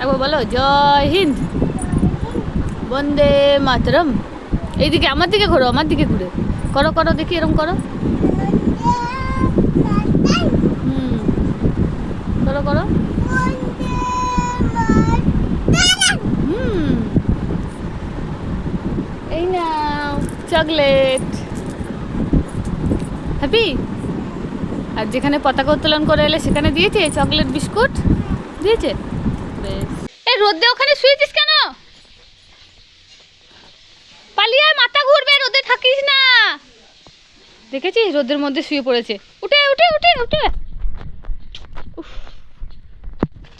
একবার বলো জয় হিন্দ, বন্দে মাতরম। এইদিকে আমার দিকে ঘোরো, আমার দিকে ঘুরে করো করো দেখি, এরকম করো। করো করো। এই নাও চকলেট। হ্যাপি। আর যেখানে পতাকা উত্তোলন করে এলে সেখানে দিয়েছে চকলেট বিস্কুট দিয়েছে। বেশ। এই রোদে ওখানে শুয়েছিস কেন? পালিয়ে মাথা ঘুরবে, রোদে থাকিস না। দেখেছিস রোদের মধ্যে শুয়ে পড়েছে। উঠে উঠে উঠে উঠে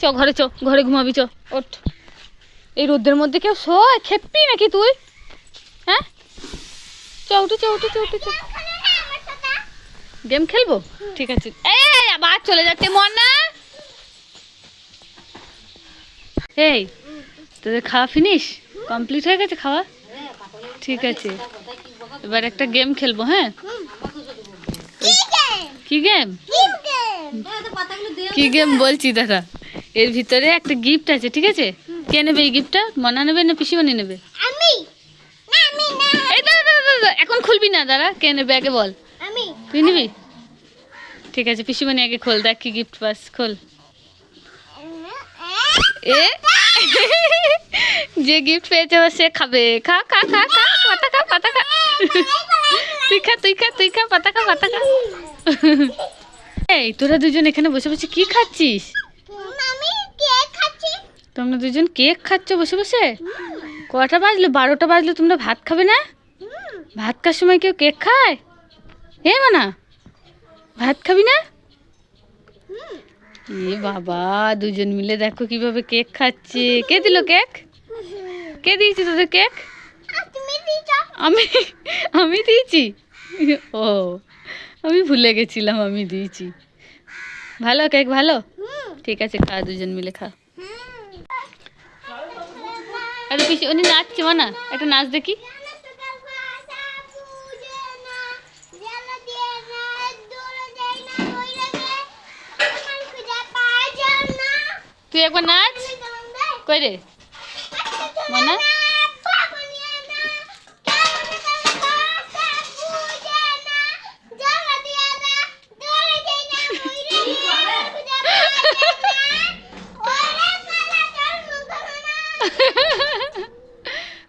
চ ঘরে, চ ঘরে ঘুমাবি, চ ওঠ। এই রোদের মধ্যে কেউ শোয়? খেপি নাকি তুই? হ্যাঁ চ উঠে, চ উঠে, চ উঠে, চ। গেম খেলবো? ঠিক আছে। এই আবার চলে যাচ্ছে মনা। এই তোদের খাওয়া ফিনিশ, কমপ্লিট হয়ে গেছে খাওয়া? ঠিক আছে, এবার একটা গেম খেলবো। হ্যাঁ, কি গেম? কি গেম বলছি দাদা। এর ভিতরে একটা গিফট আছে, ঠিক আছে? কে নেবে এই গিফটটা? মনা নেবে না পিসিমণি নেবে? এই দাদা দাদা দাদা, এখন খুলবি না, দাঁড়া। কে নেবে আগে বল। তুই নিবি? ঠিক আছে, পিসিমণি আগে খোল, দেখ কি গিফট পাস। খোল। এ যে গিফট পেয়েছে সে খাবে। খা খা খা খা, পাতা খা, পাতা খা। তুই খা, তুই খা, তুই খা, পাতা খা, পাতা খা। এই তোরা দুজন এখানে বসে বসে কি খাচ্ছিস? তোমরা দুজন কেক খাচ্ছ বসে বসে? কটা বাজলো? 12টা বাজলো, তোমরা ভাত খাবে না? ভাত খাওয়ার সময় কেউ কেক খায়? হে মানা, ভাত খাবি না? এ বাবা, দুজন মিলে দেখো কিভাবে কেক খাচ্ছে। কে দিল কেক? কে দিয়েছে তোদের কেক? আমি আমি দিয়েছি? ও, আমি ভুলে গেছিলাম আমি দিয়েছি। ভালো কেক, ভালো। ঠিক আছে, খা, দুজন মিলে খা। আরে পিসি উনি নাচছে, মানা একটা নাচ দেখি। তুই একবার নাচ। কই রে মানা?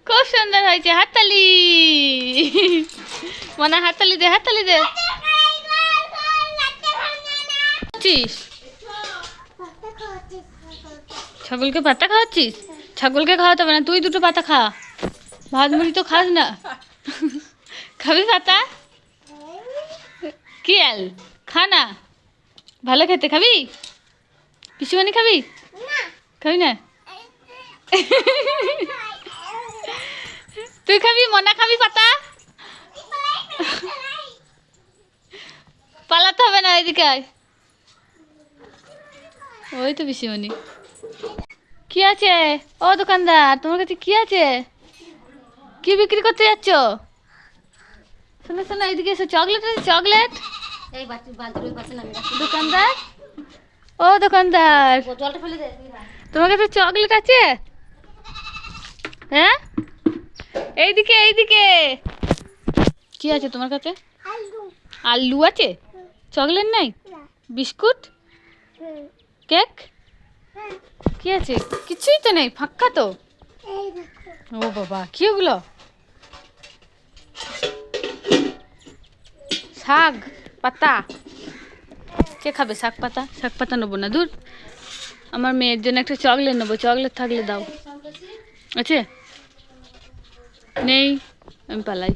খুব সুন্দর হয়েছে, হাততালি। মানা হাততালি দে, হাততালি দে। ছাগলকে পাতা খাওয়াচ্ছিস? ছাগলকে খাওয়াতে হবে না, তুই দুটো পাতা খা। ভাত মুড়ি তো খাস না। খাবি পাতা? কি আল খা না, ভালো খেতে। খাবি? পিসিমণি খাবি? খাবি না? তুই খাবি? মনা খাবি পাতা? পালাতে হবে না, এদিকে আয়। ওই তো পিসিমণি। কি আছে? ও দোকানদার, তোমার কাছে কি আছে? কি বিক্রি করতে যাচ্ছ? শোনো শোনো, এদিকে এসো। চকলেট আছে, চকলেট। দোকানদার, ও দোকানদার, তোমার কাছে চকলেট আছে? হ্যাঁ, এইদিকে এইদিকে। কি আছে তোমার কাছে? আলু আছে, চকলেট নাই? বিস্কুট, কেক, কি আছে? কিছুই তো নেই, ফাঁকা তো। ও বাবা, কি ওগুলো? শাক পাতা? কে খাবে শাক পাতা? শাক পাতা নেবো না, দূর। আমার মেয়ের জন্য একটা চকলেট নেবো, চকলেট থাকলে দাও। আছে? নেই, আমি পালাই।